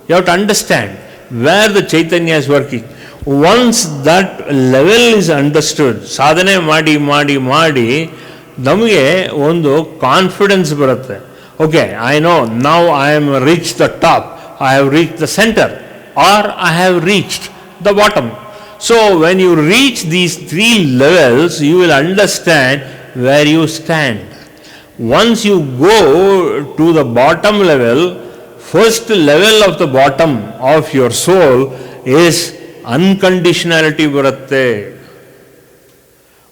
You have to understand where the Chaitanya is working. Once that level is understood, ಸಾಧನೆ ಮಾಡಿ ಮಾಡಿ ಮಾಡಿ ನಮಗೆ ಒಂದು ಕಾನ್ಫಿಡೆನ್ಸ್ ಬರುತ್ತೆ. Okay, I know now I am reach the top, I have reach the centre, or I have reached the bottom. So when you reach these three levels, you will understand where you stand. Once you go to the bottom level, first level of the bottom of your soul is unconditionality ಬರುತ್ತೆ.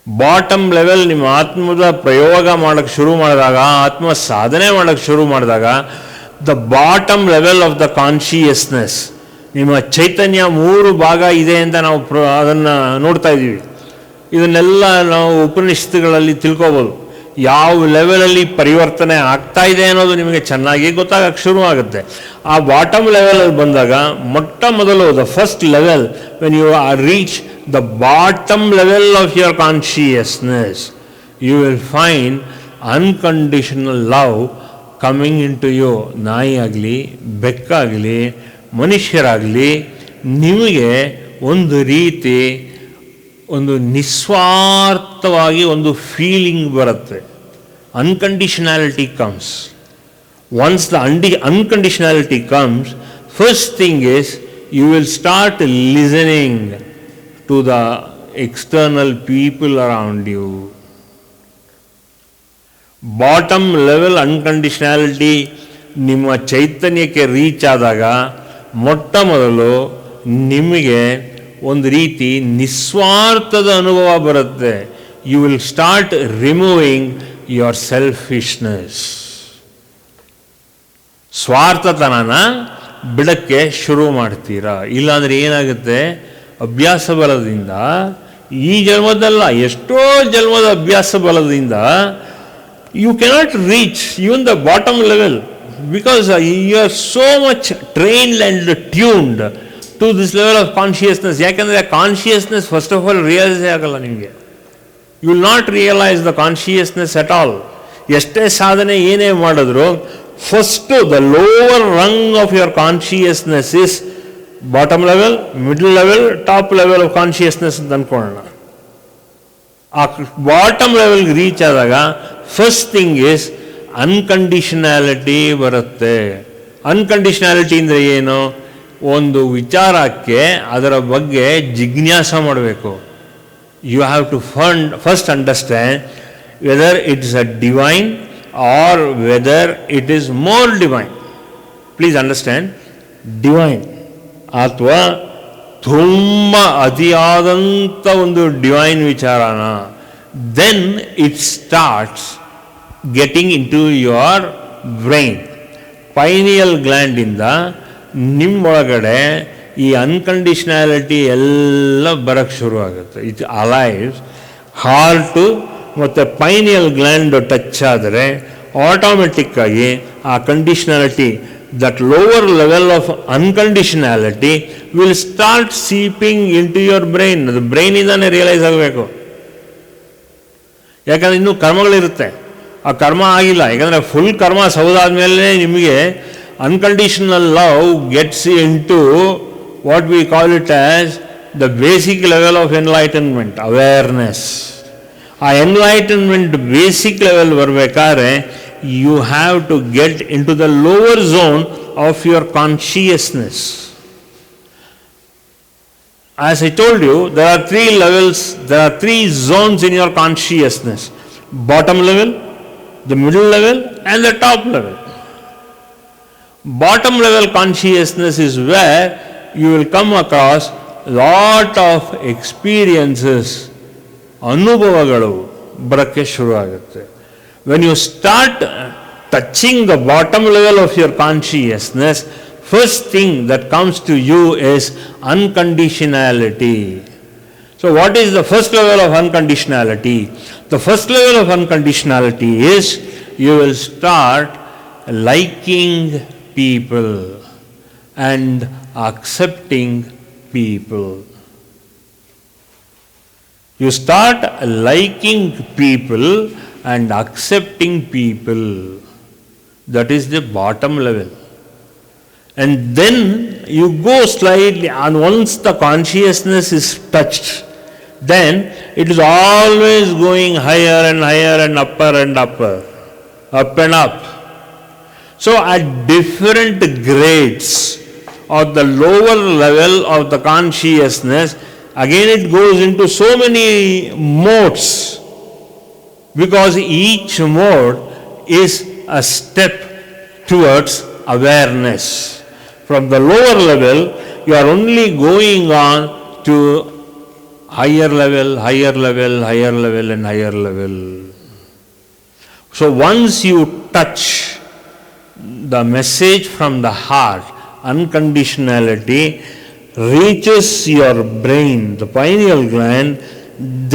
Bottom level ನಿಮ್ಮ ಆತ್ಮದ ಪ್ರಯೋಗ ಮಾಡೋಕ್ಕೆ ಶುರು ಮಾಡಿದಾಗ, ಆತ್ಮ ಸಾಧನೆ ಮಾಡೋಕ್ಕೆ ಶುರು ಮಾಡಿದಾಗ, the bottom level of the consciousness, ನಿಮ್ಮ ಚೈತನ್ಯ 3 ಭಾಗ ಇದೆ ಅಂತ ನಾವು ಅದನ್ನು ನೋಡ್ತಾ ಇದ್ದೀವಿ. ಇದನ್ನೆಲ್ಲ ನಾವು ಉಪನಿಷತ್ತುಗಳಲ್ಲಿ ತಿಳ್ಕೋಬೋದು. ಯಾವ ಲೆವೆಲಲ್ಲಿ ಪರಿವರ್ತನೆ ಆಗ್ತಾ ಇದೆ ಅನ್ನೋದು ನಿಮಗೆ ಚೆನ್ನಾಗಿ ಗೊತ್ತಾಗಕ್ಕೆ ಶುರುವಾಗುತ್ತೆ. ಆ ಬಾಟಮ್ ಲೆವೆಲಲ್ಲಿ ಬಂದಾಗ ಮೊಟ್ಟ ಮೊದಲು the first level, when you are reach the bottom level of your consciousness, you will find unconditional love coming in to you. ನಾಯಿ ಆಗಲಿ, ಬೆಕ್ಕಾಗಲಿ, ಮನುಷ್ಯರಾಗಲಿ, ನಿಮಗೆ ಒಂದು ರೀತಿ ಒಂದು ನಿಸ್ವಾರ್ಥವಾಗಿ ಒಂದು ಫೀಲಿಂಗ್ ಬರುತ್ತೆ. Unconditionality comes. Once the unconditionality comes, first thing is you will start listening to the external people around you. Bottom level unconditionality ನಿಮ್ಮ ಚೈತನ್ಯಕ್ಕೆ ರೀಚ್ ಆದಾಗ ಮೊಟ್ಟ ಮೊದಲು ನಿಮಗೆ ಒಂದು ರೀತಿ ನಿಸ್ವಾರ್ಥದ ಅನುಭವ ಬರುತ್ತೆ. You will start removing your selfishness. ಸ್ವಾರ್ಥತನನ ಬಿಡಕ್ಕೆ ಶುರು ಮಾಡ್ತೀರಾ. ಇಲ್ಲಾಂದರೆ ಏನಾಗುತ್ತೆ, ಅಭ್ಯಾಸ ಬಲದಿಂದ, ಈ ಜನ್ಮದಲ್ಲ ಎಷ್ಟೋ ಜನ್ಮದ ಅಭ್ಯಾಸ ಬಲದಿಂದ you cannot reach even the bottom level, because you are so much trained and tuned to this level of consciousness. ಯಾಕೆಂದರೆ consciousness first of all realise ಆಗಲ್ಲ ನಿಮಗೆ. You will not realise the consciousness at all. ಎಷ್ಟೇ ಸಾಧನೆ ಏನೇ ಮಾಡಿದ್ರು, first the lower rung of your consciousness is bottom level, middle level, top level of consciousness ಅಂತ ಅಂದ್ಕೊಳ್ಳೋಣ. ಆ ಬಾಟಮ್ ಲೆವೆಲ್ಗೆ ರೀಚ್ ಆದಾಗ ಫಸ್ಟ್ ಥಿಂಗ್ ಇಸ್ ಅನ್ಕಂಡೀಷನಾಲಿಟಿ ಬರುತ್ತೆ. ಅನ್ಕಂಡೀಷನಾಲಿಟಿ ಅಂದರೆ ಏನು? ಒಂದು ವಿಚಾರಕ್ಕೆ ಅದರ ಬಗ್ಗೆ ಜಿಜ್ಞಾಸ ಮಾಡಬೇಕು. You have to first understand whether it is a divine or whether it is more divine. Please understand, divine ಅಥವಾ ತುಂಬ ಅತಿಯಾದಂಥ ಒಂದು ಡಿವೈನ್ ವಿಚಾರನ, then it starts getting into your brain. Pineal ಗ್ಲ್ಯಾಂಡಿಂದ ನಿಮ್ಮೊಳಗಡೆ ಈ ಅನ್ಕಂಡೀಷನಾಲಿಟಿ ಎಲ್ಲ ಬರೋಕ್ಕೆ ಶುರು ಆಗುತ್ತೆ. It arrives. ಹಾರ್ಟು ಮತ್ತು ಪೈನಿಯಲ್ ಗ್ಲ್ಯಾಂಡ್ ಟಚ್ ಆದರೆ ಆಟೋಮೆಟಿಕ್ಕಾಗಿ ಆ conditionality, that lower level of unconditionality will start seeping into your brain. ಅದು ಬ್ರೈನಿಂದಾನೇ ರಿಯಲೈಸ್ ಆಗಬೇಕು. ಯಾಕಂದರೆ ಇನ್ನೂ ಕರ್ಮಗಳಿರುತ್ತೆ, ಆ ಕರ್ಮ ಆಗಿಲ್ಲ. ಯಾಕಂದರೆ ಫುಲ್ ಕರ್ಮ ಸೌದಾದ್ಮೇಲೆ ನಿಮಗೆ unconditional love gets in to what we call it as the basic level of enlightenment, awareness. ಆ ಎನ್ಲೈಟನ್ಮೆಂಟ್ ಬೇಸಿಕ್ ಲೆವೆಲ್ ಬರಬೇಕಾದ್ರೆ you have to get in to the lower zone of your consciousness. As I told you, there are 3 levels, there are 3 zones in your consciousness. Bottom level, the middle level and the top level. Bottom level consciousness is where you will come across lot of experiences, ಅನುಭವಗಳು ಬರಕ್ಕೆ ಶುರು ಆಗುತ್ತೆ. When you start touching the bottom level of your consciousness, first thing that comes to you is unconditionality. So what is the first level of unconditionality? The first level of unconditionality is you will start liking people and accepting people. You start liking people and accepting people. That is the bottom level. And then you go slightly, and once the consciousness is touched, then it is always going higher and higher and upper, up and up. So at different grades of the lower level of the consciousness, again it goes into so many modes, because each mode is a step towards awareness. From the lower level, you are only going on to higher level, and higher level. So once you touch the message from the heart, unconditionality reaches your brain, the pineal gland,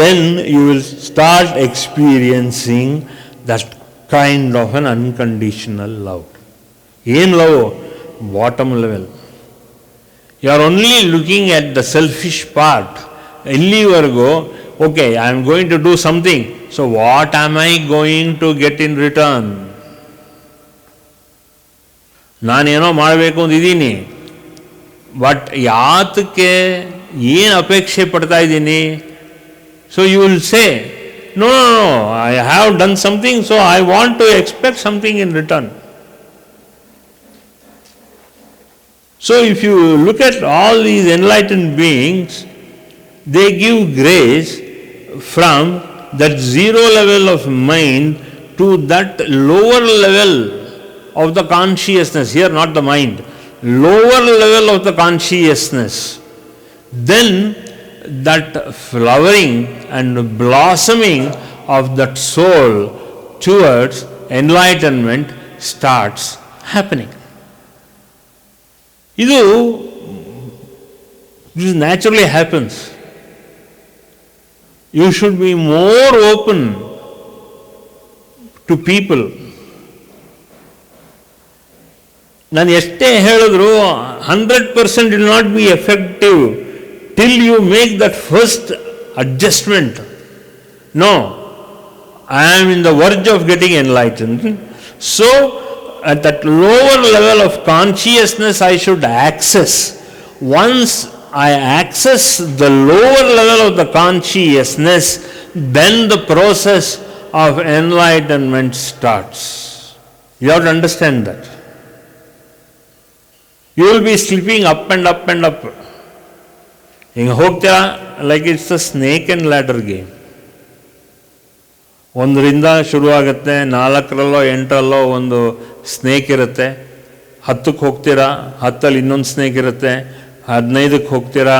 then you will start experiencing that kind of an unconditional love. In love, bottom level. You are only looking at the selfish part. Illivargo, okay, I am going to do something. So what am I going to get in return? ನಾನೇನೋ ಮಾಡಬೇಕು ಅಂದಿದ್ದೀನಿ, but ಯಾತಕ್ಕೆ ಏನು ಅಪೇಕ್ಷೆ ಪಡ್ತಾ ಇದ್ದೀನಿ? So you will say, no, I have done something, so I want to expect something in return. So if you look at all these enlightened beings, they give grace from that zero level of mind to that lower level of the consciousness. Here not the mind, lower level of the consciousness. Then that flowering and blossoming of that soul towards enlightenment starts happening. This naturally happens. You should be more open to people. ನಾನು ಎಷ್ಟೇ ಹೇಳಿದ್ರು 100% will not be effective till you make that first adjustment. No, I am in the verge of getting enlightened. So at that lower level of consciousness I should access. Once I access the lower level of the consciousness, then the process of enlightenment starts. You have to understand that. You will be slipping up and up and up. ಹಿಂಗೆ ಹೋಗ್ತೀರಾ, like it's a snake and ladder game. 1ರಿಂದ ಶುರುವಾಗುತ್ತೆ, 4ರಲ್ಲೋ 8ರಲ್ಲೋ ಒಂದು snake ಇರುತ್ತೆ, 10ಕ್ಕೆ ಹೋಗ್ತೀರಾ, 10ಅಲ್ಲಿ ಇನ್ನೊಂದು snake ಇರುತ್ತೆ, 15ಕ್ಕೆ ಹೋಗ್ತೀರಾ,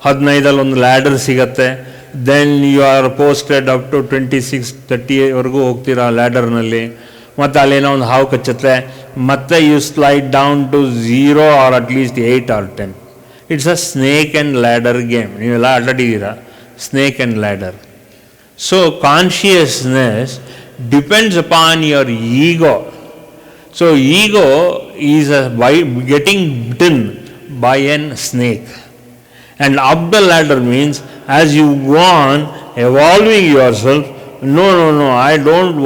15ಅಲ್ಲಿ ಒಂದು ಲ್ಯಾಡರ್ ಸಿಗತ್ತೆ, then you are posted up to 26-30ವರೆಗೂ ಹೋಗ್ತೀರಾ ಲ್ಯಾಡರ್ನಲ್ಲಿ, ಮತ್ತು ಅಲ್ಲೇನೋ ಒಂದು ಹಾವು ಕಚ್ಚುತ್ತೆ, ಮತ್ತೆ you slide down to 0 or at least 8 or 10. It's a snake and ladder game. ನೀವೆಲ್ಲ ಆಟಾಡಿದ್ದೀರಾ snake and ladder. So consciousness depends upon your ego. So ego is getting bitten by a snake. And up the ladder means as you go on evolving yourself, no, I don't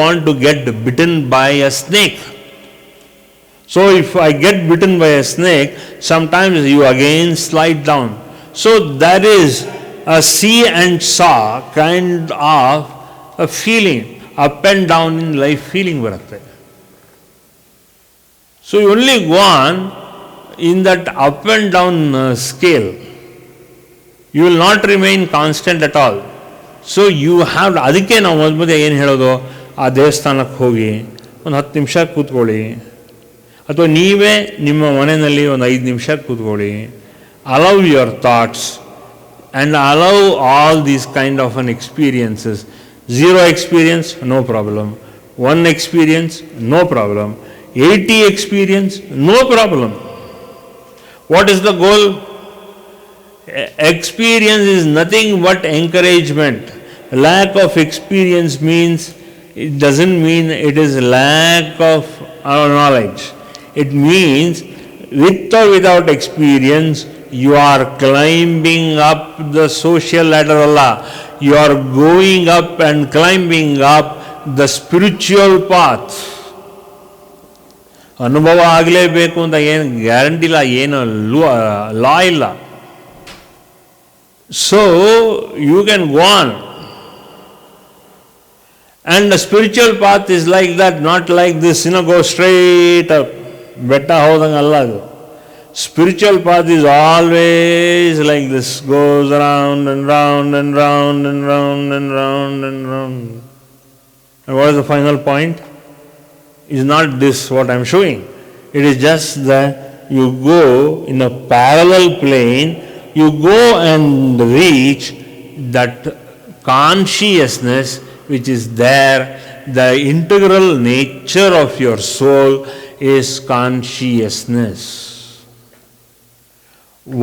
want to get bitten by a snake. So if I get bitten by a snake, sometimes you again slide down. So that is a see and saw kind of a feeling, up and down in life feeling baratte. So you only go on in that up and down scale. You will not remain constant at all. So you have, ಅದಕ್ಕೆ ನಾವು ಮೊದಲು ಏನು ಹೇಳೋದು, ಆ ದೇವಸ್ಥಾನಕ್ಕೆ ಹೋಗಿ ಒಂದು 10 ನಿಮಿಷ ಕೂತ್ಕೊಳ್ಳಿ, ಅಥವಾ ನೀವೇ ನಿಮ್ಮ ಮನೆಯಲ್ಲಿ ಒಂದು 5 ನಿಮಿಷ ಕೂತ್ಕೊಳ್ಳಿ. Allow your thoughts and allow all these kind of an experiences. 0 experience, no problem. 1 experience, no problem. 80 experience, no problem. What is the goal? Experience is nothing but encouragement. Lack of experience means, it doesn't mean it is lack of knowledge. It means with or without experience, you are climbing up the social ladder. You are going up and climbing up the spiritual path. ಅನುಭವ ಆಗಲೇಬೇಕು ಅಂತ ಏನು guarantee ಇಲ್ಲ, ಏನು law ಇಲ್ಲ. So you can go on. And the spiritual path is like that, not like this, go straight up. ಬೆಟ್ಟ ಹೋದಂಗೆ ಅಲ್ಲ ಅದು. Spiritual path is always like this, goes round and round and round and round and round and round. And what is the final point? It is not this what I am showing. It is just that you go in a parallel plane, you go and reach that consciousness which is there. The integral nature of your soul is consciousness.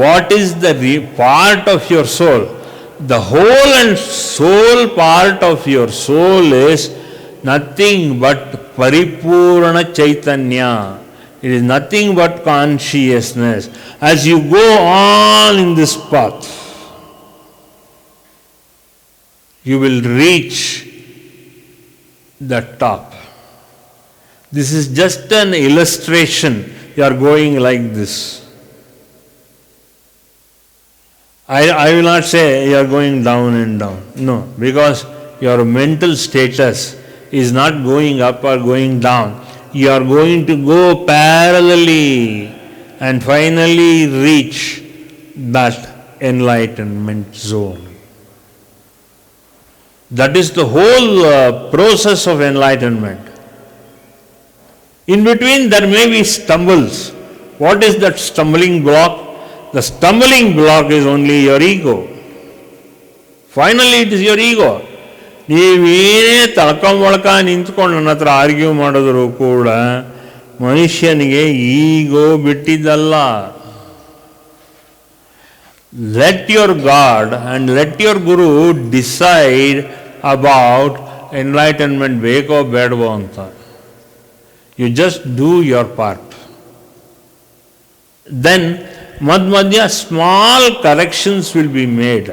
What is the part of your soul? The whole and soul part of your soul is nothing but Paripurana Chaitanya. It is nothing but consciousness. As you go on in this path, you will reach the top. This is just an illustration. You are going like this. I will not say you are going down and down. No, because your mental status is not going up or going down. You are going to go parallelly and finally reach that enlightenment zone. That is the whole process of enlightenment. In between there may be stumbles. What is that stumbling block? The stumbling block is only your ego. Finally it is your ego. ನೀವೇನೇ ತಳ್ಕೊಂಬಳ್ಕ ನಿಂತ್ಕೊಂಡು ನನ್ನ ಹತ್ರ argue ಮಾಡಿದ್ರು ಕೂಡ ಮನುಷ್ಯನಿಗೆ ಈಗೋ ಬಿಟ್ಟಿದ್ದಲ್ಲ. Let your God and let your Guru decide about enlightenment ಬೇಕೋ ಬೇಡವೋ ಅಂತ. You just do your part. Then madhya small corrections will be made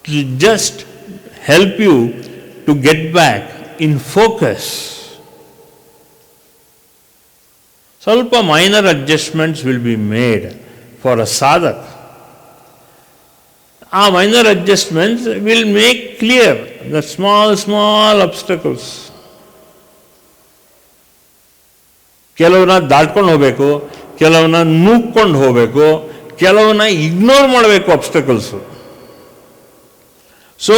to just help you to get back in focus. Salpa minor adjustments will be made for a sadhak. Our minor adjustments will make clear the small obstacles. ಕೆಲವನ್ನ ದಾಟ್ಕೊಂಡು ಹೋಗಬೇಕು, ಕೆಲವನ್ನ ನೂಕ್ಕೊಂಡು ಹೋಗಬೇಕು, ಕೆಲವನ್ನ ignore ಮಾಡಬೇಕು obstacles. So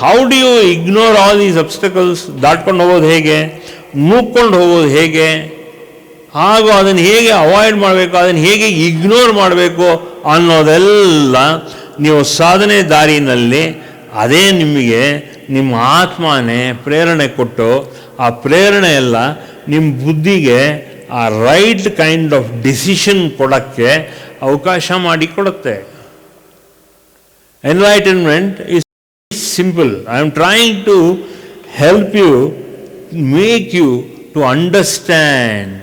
how do you ignore all these obstacles? ದಾಟ್ಕೊಂಡು ಹೋಗೋದು ಹೇಗೆ, ನೂಕ್ಕೊಂಡು ಹೋಗೋದು ಹೇಗೆ, ಹಾಗೂ ಅದನ್ನು ಹೇಗೆ ಅವಾಯ್ಡ್ ಮಾಡಬೇಕು, ಅದನ್ನು ಹೇಗೆ ಇಗ್ನೋರ್ ಮಾಡಬೇಕು ಅನ್ನೋದೆಲ್ಲ ನೀವು ಸಾಧನೆ ದಾರಿನಲ್ಲಿ ಅದೇ ನಿಮಗೆ ನಿಮ್ಮ ಆತ್ಮನೇ ಪ್ರೇರಣೆ ಕೊಟ್ಟು ಆ ಪ್ರೇರಣೆ ಎಲ್ಲ ನಿಮ್ಮ ಬುದ್ಧಿಗೆ ಆ ರೈಟ್ ಕೈಂಡ್ ಆಫ್ ಡಿಸಿಷನ್ ಕೊಡೋಕ್ಕೆ ಅವಕಾಶ ಮಾಡಿಕೊಡುತ್ತೆ. Enlightenment is simple. I am trying to help you, make you to understand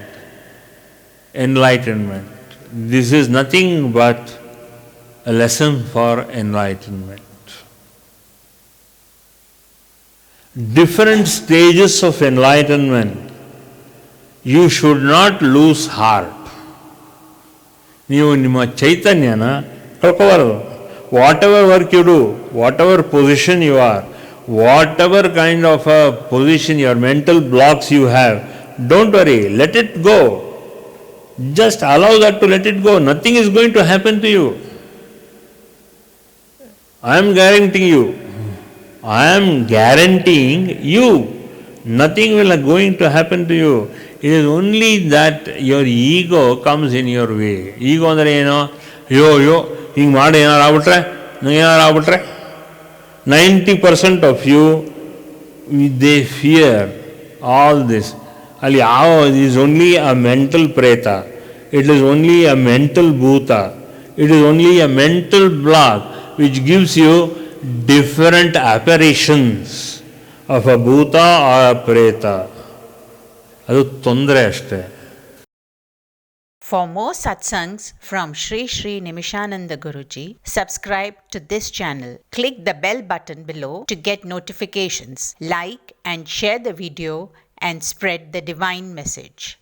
enlightenment. This is nothing but a lesson for enlightenment. Different stages of enlightenment. You should not lose heart. ನೀವು ನಿಮ್ಮ ಚೈತನ್ಯನ ಕಳ್ಕೋಬಾರದು. Whatever work you do, whatever position you are, whatever kind of a position, your mental blocks you have, don't worry, let it go. Just allow that to let it go. Nothing is going to happen to you. I am guaranteeing you. Nothing will going to happen to you. It is only that your ego comes in your way. Ego ಅಂದರೆ ಏನು? ಅಯ್ಯೋ ಹಿಂಗೆ ಮಾಡಿ ಏನಾರು ಆಗ್ಬಿಟ್ರೆ 90% of you, they fear all this. ಅಲ್ಲಿ it is only a mental preta. It is only a mental bhuta. It is only a mental block which gives you different apparitions of a bhuta or a preta. ಅದು ತೊಂದರೆ ಅಷ್ಟೇ. For more satsangs from Sri Sri Nimishananda Guruji, subscribe to this channel. Click the bell button below to get notifications. Like and share the video and spread the divine message.